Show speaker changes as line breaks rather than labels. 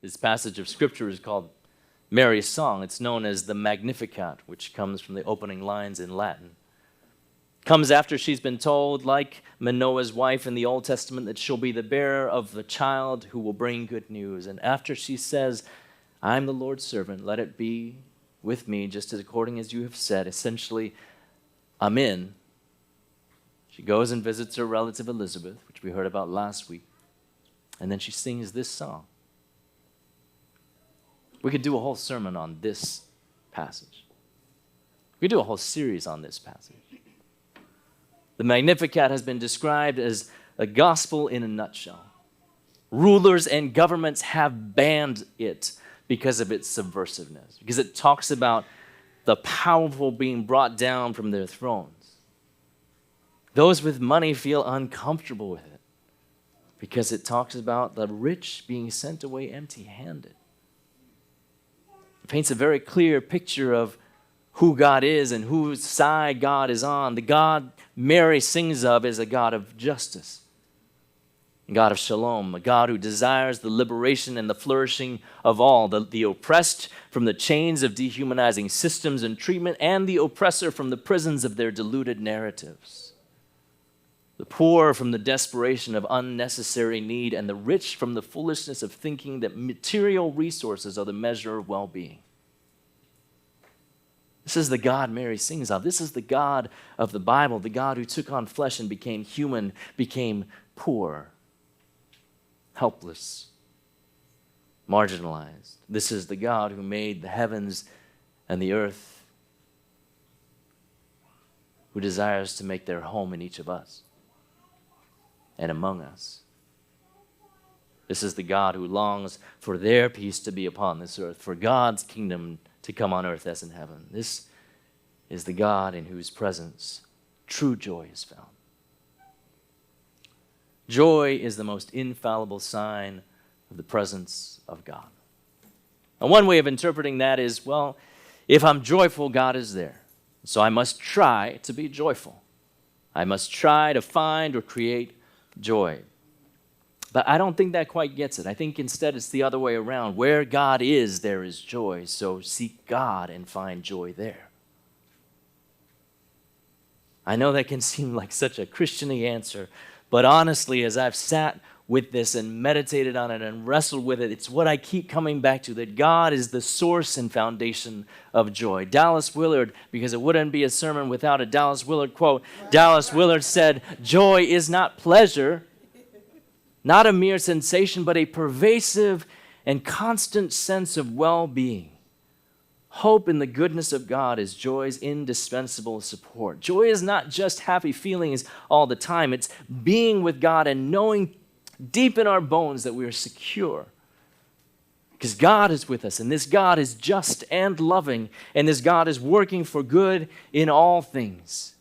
This passage of Scripture is called Mary's Song. It's known as the Magnificat, which comes from the opening lines in Latin. Comes after she's been told, like Manoah's wife in the Old Testament, that she'll be the bearer of the child who will bring good news. And after she says, I'm the Lord's servant, let it be with me just as according as you have said, essentially, Amen. She goes and visits her relative Elizabeth, which we heard about last week, and then she sings this song. We could do a whole sermon on this passage. We could do a whole series on this passage. The Magnificat has been described as a gospel in a nutshell. Rulers and governments have banned it because of its subversiveness, because it talks about the powerful being brought down from their thrones. Those with money feel uncomfortable with it because it talks about the rich being sent away empty-handed. It paints a very clear picture of who God is and whose side God is on. The God Mary sings of is a God of justice, a God of shalom, a God who desires the liberation and the flourishing of all, the oppressed from the chains of dehumanizing systems and treatment, and the oppressor from the prisons of their deluded narratives. The poor from the desperation of unnecessary need, and the rich from the foolishness of thinking that material resources are the measure of well-being. This is the God Mary sings of. This is the God of the Bible, the God who took on flesh and became human, became poor, helpless, marginalized. This is the God who made the heavens and the earth, who desires to make their home in each of us and among us. This is the God who longs for their peace to be upon this earth, for God's kingdom to come on earth as in heaven. This is the God in whose presence true joy is found. Joy is the most infallible sign of the presence of God. And one way of interpreting that is, well, if I'm joyful, God is there. So I must try to be joyful. I must try to find or create joy. But I don't think that quite gets it. I think instead it's the other way around. Where God is, there is joy. So seek God and find joy there. I know that can seem like such a Christian-y answer, but honestly, as I've sat with this and meditated on it and wrestled with it, it's what I keep coming back to, that God is the source and foundation of joy. Dallas Willard, because it wouldn't be a sermon without a Dallas Willard quote, Dallas Willard said, "Joy is not pleasure, not a mere sensation, but a pervasive and constant sense of well-being. Hope in the goodness of God is joy's indispensable support." Joy is not just happy feelings all the time. It's being with God and knowing deep in our bones that we are secure. Because God is with us, and this God is just and loving, and this God is working for good in all things.